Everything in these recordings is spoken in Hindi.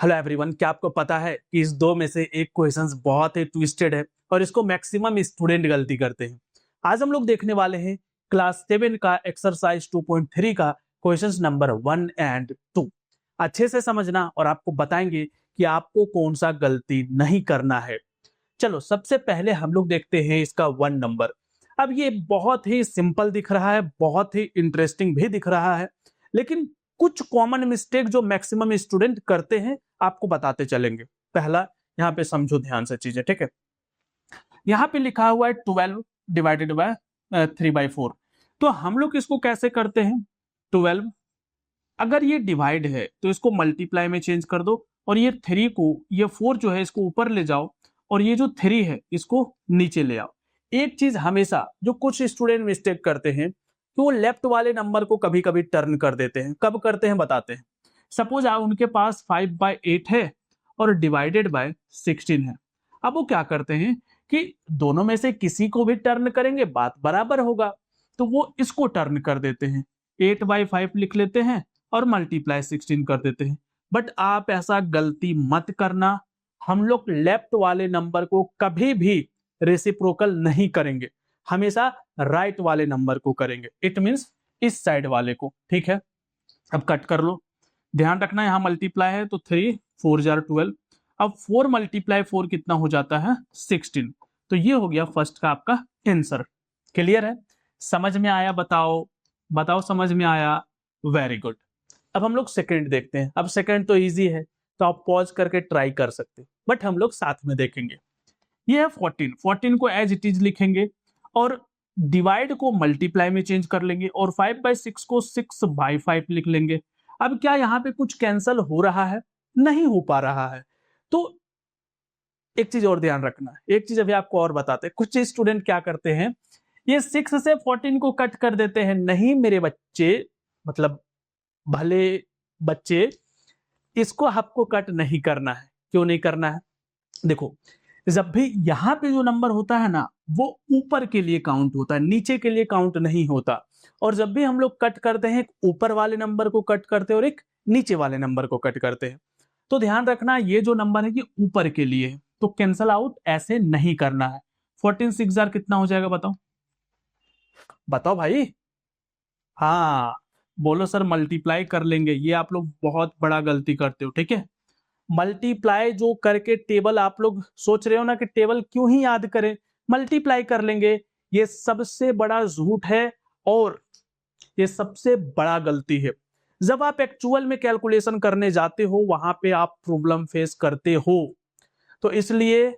हेलो एवरीवन, क्या आपको पता है कि इस दो में से एक क्वेश्चंस बहुत ही ट्विस्टेड है और इसको मैक्सिमम स्टूडेंट गलती करते हैं। आज हम लोग देखने वाले हैं क्लास 7 का एक्सरसाइज 2.3 का क्वेश्चंस नंबर 1 एंड 2। अच्छे से समझना और आपको बताएंगे कि आपको कौन सा गलती नहीं करना है। चलो सबसे पहले हम लोग देखते हैं इसका 1 नंबर। अब ये बहुत ही सिंपल दिख रहा है, बहुत ही इंटरेस्टिंग भी दिख रहा है, लेकिन कुछ कॉमन मिस्टेक जो मैक्सिमम स्टूडेंट करते हैं आपको बताते चलेंगे। पहला, यहाँ पे समझो ध्यान से चीजें, ठीक है। यहाँ पे लिखा हुआ है 12 डिवाइडेड बाय 3/4। तो हम लोग इसको कैसे करते हैं? 12 अगर ये डिवाइड है तो इसको मल्टीप्लाई में चेंज कर दो, और ये 3 को, ये 4 जो है इसको ऊपर ले जाओ, और ये जो 3 है इसको नीचे ले आओ। एक चीज हमेशा जो कुछ स्टूडेंट मिस्टेक करते हैं कि वो लेफ्ट वाले नंबर को कभी कभी टर्न कर देते हैं। कब करते हैं बताते हैं। सपोज उनके पास 5/8 है और डिवाइडेड बाय 16 है। अब वो क्या करते हैं कि दोनों में से किसी को भी टर्न करेंगे, बात बराबर होगा, तो वो इसको टर्न कर देते हैं, 8/5 लिख लेते हैं और मल्टीप्लाई 16 कर देते हैं। बट आप ऐसा गलती मत करना। हम लोग लेफ्ट वाले नंबर को कभी भी रेसिप्रोकल नहीं करेंगे, हमेशा राइट वाले नंबर को करेंगे। इट मींस इस साइड वाले को, ठीक है। अब कट कर लो, ध्यान रखना यहां मल्टीप्लाई है तो 3 4 जार 12। अब 4 मल्टीप्लाई 4 कितना हो जाता है? 16। तो ये हो गया फर्स्ट का आपका आंसर। क्लियर है? समझ में आया? बताओ बताओ, समझ में आया? Very good. अब हम लोग सेकंड देखते हैं। अब सेकंड तो इजी है, तो आप पॉज करके ट्राई कर सकते हैं, बट हम लोग साथ में देखेंगे। ये है 14। 14 को एज इट इज लिखेंगे और डिवाइड को मल्टीप्लाई में चेंज कर लेंगे, और 5/6 को 6/5 लिख लेंगे। अब क्या यहाँ पे कुछ कैंसल हो रहा है? नहीं हो पा रहा है। तो एक चीज और ध्यान रखना, एक चीज अभी आपको और बताते हैं। कुछ स्टूडेंट क्या करते हैं, ये 6 से 14 को कट कर देते हैं। नहीं मेरे बच्चे, मतलब भले बच्चे, इसको आपको कट नहीं करना है। क्यों नहीं करना है? देखो, जब भी यहां पे जो नंबर होता है ना, वो ऊपर के लिए काउंट होता है, नीचे के लिए काउंट नहीं होता। और जब भी हम लोग कट करते हैं, एक ऊपर वाले नंबर को कट करते हैं और एक नीचे वाले नंबर को कट करते हैं। तो ध्यान रखना, ये जो नंबर है ये ऊपर के लिए है, तो कैंसल आउट ऐसे नहीं करना है। 14 6 जार कितना हो जाएगा? बताओ बताओ भाई। हाँ, बोलो सर मल्टीप्लाई कर लेंगे। ये आप लोग बहुत बड़ा गलती करते हो, ठीक है। मल्टीप्लाई जो करके टेबल, आप लोग सोच रहे हो ना कि टेबल क्यों ही याद करें, मल्टीप्लाई कर लेंगे। ये सबसे बड़ा झूठ है और ये सबसे बड़ा गलती है। जब आप एक्चुअल में कैलकुलेशन करने जाते हो, वहां पे आप प्रॉब्लम फेस करते हो, तो इसलिए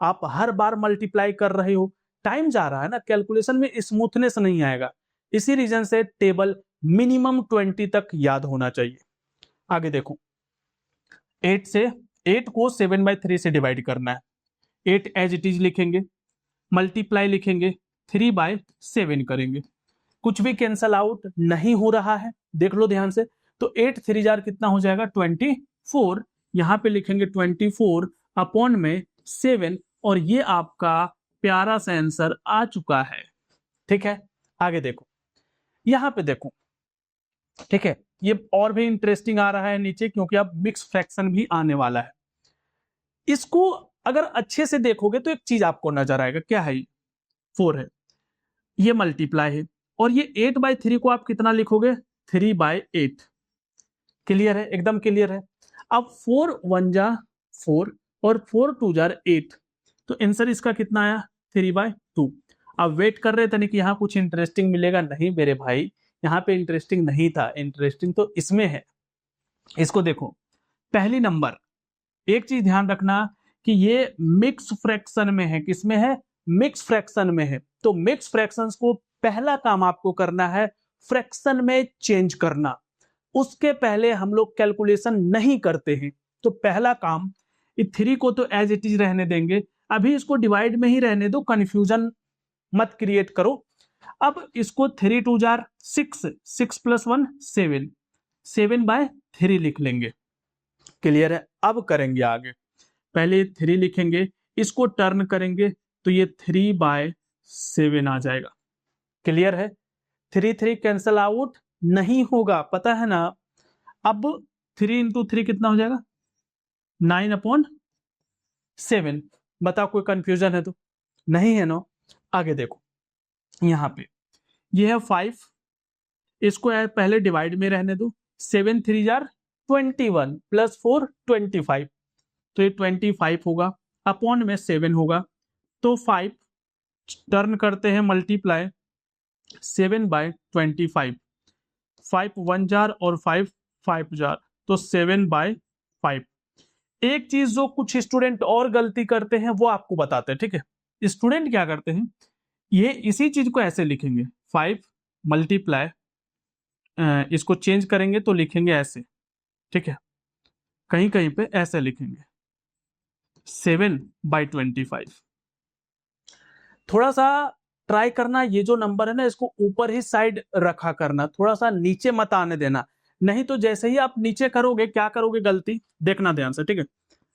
आप हर बार मल्टीप्लाई कर रहे हो, टाइम जा रहा है ना, कैलकुलेशन में स्मूथनेस नहीं आएगा। इसी रीजन से टेबल मिनिमम 20 तक याद होना चाहिए। आगे देखो, 8 को 7/3 से डिवाइड करना है। 8 एज इट इज लिखेंगे, मल्टीप्लाई लिखेंगे, 3/7 करेंगे। कुछ भी कैंसल आउट नहीं हो रहा है, देख लो ध्यान से। तो 8 3 जार कितना हो जाएगा? 24। यहां पे लिखेंगे 24 अपॉन में 7, और ये आपका प्यारा सा आंसर आ चुका है। ठीक है, आगे देखो, यहां पे देखो, ठीक है। ये और भी इंटरेस्टिंग आ रहा है नीचे, क्योंकि अब मिक्स फ्रैक्शन भी आने वाला है। इसको अगर अच्छे से देखोगे तो एक चीज आपको नजर आएगा, क्या है? 4 है, ये मल्टीप्लाई है, और ये 8/3 को आप कितना लिखोगे? 3/8। क्लियर है? एकदम क्लियर है। अब 4 1 जा 4 और 4 2 जार 8, तो आंसर इसका कितना आया? 3/2। अब वेट कर रहे थे नहीं कि यहाँ कुछ इंटरेस्टिंग मिलेगा। नहीं मेरे भाई, यहाँ पे इंटरेस्टिंग नहीं था, इंटरेस्टिंग तो इसमें है। इसको देखो, पहली नंबर, एक चीज ध्यान रखना कि ये मिक्स फ्रैक्शन में है। किसमें है? मिक्स फ्रैक्शन में है। तो मिक्स फ्रैक्शंस को पहला काम आपको करना है फ्रैक्शन में चेंज करना। उसके पहले हम लोग कैलकुलेशन नहीं करते हैं। तो पहला काम, ये 3 को तो एज इट इज रहने देंगे, अभी इसको डिवाइड में ही रहने दो, कंफ्यूजन मत क्रिएट करो। अब इसको 3 2 जार 6, 6 + 1 7, 7/3 लिख लेंगे। क्लियर है? अब करेंगे आगे, पहले 3 लिखेंगे, इसको टर्न करेंगे तो ये 3/7 आ जाएगा। क्लियर है? 3 3 कैंसल आउट नहीं होगा, पता है ना। अब 3 × 3 कितना हो जाएगा? 9/7। बताओ कोई कंफ्यूजन है तो? नहीं है ना? आगे देखो, यहाँ पे ये है 5, इसको पहले डिवाइड में रहने दो। 7×3 = 21 प्लस 4 25, तो ये 25 होगा, अपॉन में 7 होगा, तो 5 टर्न करते हैं मल्टीप्लाई 7/25, 5 1 जार और 5 5 जार, तो 7/5। एक चीज जो कुछ स्टूडेंट और गलती करते हैं वो आपको बताते हैं, ठीक है। स्टूडेंट क्या करते हैं, ये इसी चीज को ऐसे लिखेंगे, 5 मल्टीप्लाई, इसको चेंज करेंगे तो लिखेंगे ऐसे, ठीक है, कहीं कहीं पे ऐसे लिखेंगे 7/25। थोड़ा सा ट्राई करना, ये जो नंबर है ना इसको ऊपर ही साइड रखा करना, थोड़ा सा नीचे मत आने देना, नहीं तो जैसे ही आप नीचे करोगे क्या करोगे गलती, देखना ध्यान से, ठीक है।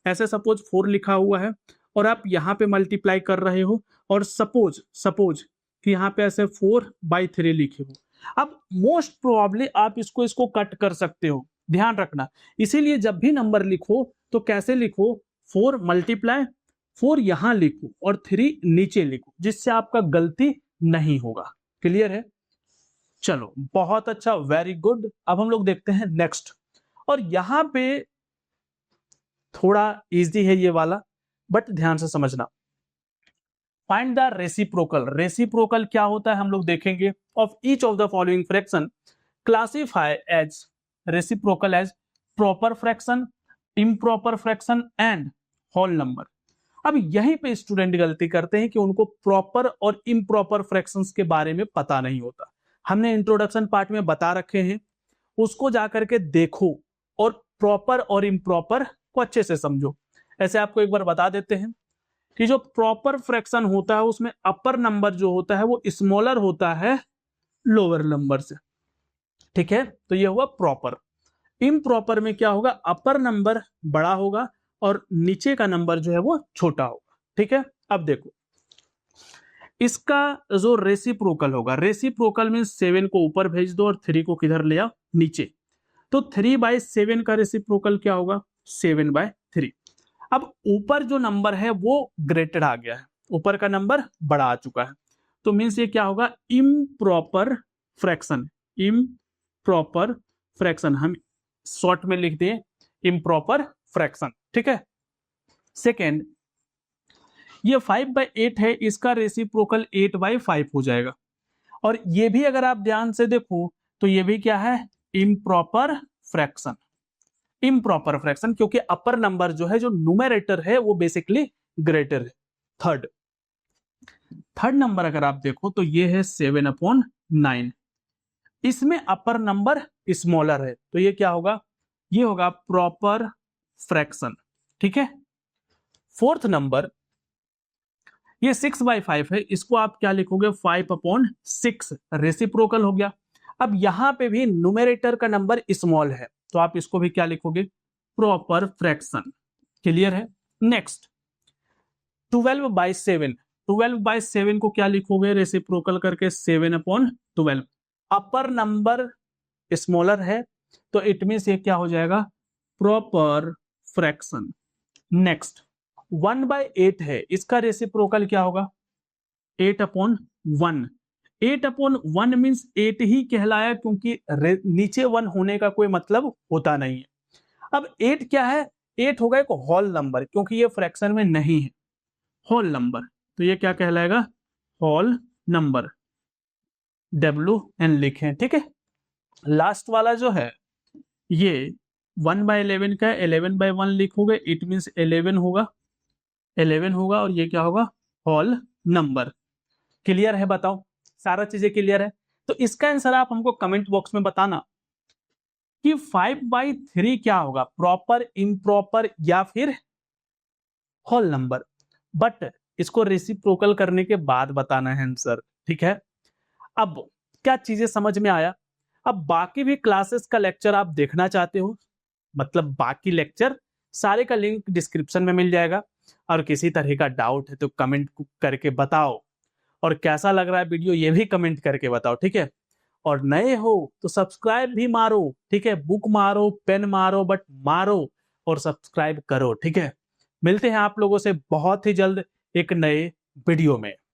ऐसे सपोज 4 लिखा हुआ है और आप यहाँ पे मल्टीप्लाई कर रहे हो, और सपोज सपोज कि यहाँ पे ऐसे 4/3 लिखे हो। अब मोस्ट प्रोबेबली आप इसको इसको कट कर सकते हो, ध्यान रखना। इसीलिए जब भी नंबर लिखो तो कैसे लिखो, 4 मल्टीप्लाई 4 यहां लिखो और 3 नीचे लिखो, जिससे आपका गलती नहीं होगा। क्लियर है? चलो बहुत अच्छा, वेरी गुड। अब हम लोग देखते हैं नेक्स्ट, और यहां पे थोड़ा इजी है ये वाला, बट ध्यान से समझना। Find the reciprocal. रेसिप्रोकल क्या होता है हम लोग देखेंगे। Of each of the following fraction classify as reciprocal as proper fraction, improper fraction and whole number. अब यहीं पे स्टूडेंट गलती करते हैं कि उनको प्रॉपर और इम्प्रॉपर फ्रैक्शंस के बारे में पता नहीं होता। हमने इंट्रोडक्शन पार्ट में बता रखे हैं, उसको जाकर के देखो और प्रॉपर और इम्प्रॉपर को अच्छे से समझो। ऐसे आपको एक बार बता देते हैं कि जो प्रॉपर फ्रैक्शन होता है उसमें अपर नंबर जो होता है वो स्मॉलर होता है लोअर नंबर से, ठीक है, तो ये हुआ प्रॉपर। इम्प्रॉपर में क्या होगा, अपर नंबर बड़ा होगा और नीचे का नंबर जो है वो छोटा होगा, ठीक है। अब देखो इसका जो रेसिप्रोकल होगा, रेसिप्रोकल में 7 को ऊपर भेज दो और 3 को किधर ले आओ, नीचे, तो 3/7 का रेसिप्रोकल क्या होगा, 7/3। अब ऊपर जो नंबर है वो ग्रेटेड आ गया है, ऊपर का नंबर बड़ा आ चुका है, तो मीन्स ये क्या होगा, इम्प्रॉपर फ्रैक्शन। इम्प्रॉपर फ्रैक्शन हम शॉर्ट में लिख दें इम्प्रॉपर फ्रैक्शन, ठीक है। सेकेंड, ये 5/8 है, इसका रेसिप्रोकल 8/5 हो जाएगा, और ये भी अगर आप ध्यान से देखो तो ये भी क्या है, इम्प्रॉपर फ्रैक्शन। इम्प्रॉपर फ्रैक्शन क्योंकि अपर नंबर जो है, जो न्यूमरेटर है वो बेसिकली ग्रेटर है। थर्ड नंबर अगर आप देखो तो ये है 7/9, इसमें अपर नंबर स्मॉलर है, तो ये क्या होगा, ये होगा प्रॉपर फ्रैक्शन, ठीक है। फोर्थ नंबर ये 6/5 है, इसको आप क्या लिखोगे, 5/6, रेसिप्रोकल हो गया। अब यहां पे भी न्यूमरेटर का नंबर स्मॉल है, तो आप इसको भी क्या लिखोगे, प्रॉपर फ्रैक्शन। क्लियर है? नेक्स्ट 12/7, 12/7 को क्या लिखोगे, रेसिप्रोकल करके 7/12। अपर नंबर स्मॉलर है, तो इट मींस ये क्या हो जाएगा, प्रॉपर फ्रैक्शन। नेक्स्ट 1/8 है, इसका रेसिप्रोकल क्या होगा, 8/1। 8/1 मीन्स 8 ही कहलाया, क्योंकि नीचे 1 होने का कोई मतलब होता नहीं है। अब 8 क्या है, 8 होगा एक होल नंबर, क्योंकि ये फ्रैक्शन में नहीं है, होल नंबर, तो ये क्या कहलाएगा, होल नंबर। WN लिखें, ठीक है। लास्ट वाला जो है ये 1/11 का 11/1 लिखोगे, इट मीन्स 11 होगा, 11 होगा, और ये क्या होगा, होल नंबर। क्लियर है? बताओ सारा चीजें क्लियर है? तो इसका आंसर आप हमको कमेंट बॉक्स में बताना कि 5/3 क्या होगा, प्रॉपर, इम्प्रॉपर या फिर होल नंबर। बट इसको रेसिप्रोकल करने के बाद बताना है आंसर, ठीक है। अब क्या चीजें समझ में आया? अब बाकी भी क्लासेस का लेक्चर आप देखना चाहते हो, मतलब बाकी लेक्चर सारे का लिंक डिस्क्रिप्शन में मिल जाएगा, और किसी तरह का डाउट है तो कमेंट करके बताओ, और कैसा लग रहा है वीडियो ये भी कमेंट करके बताओ, ठीक है। और नए हो तो सब्सक्राइब भी मारो, ठीक है, बुक मारो, पेन मारो, बट मारो, और सब्सक्राइब करो। ठीक है, मिलते हैं आप लोगों से बहुत ही जल्द एक नए वीडियो में।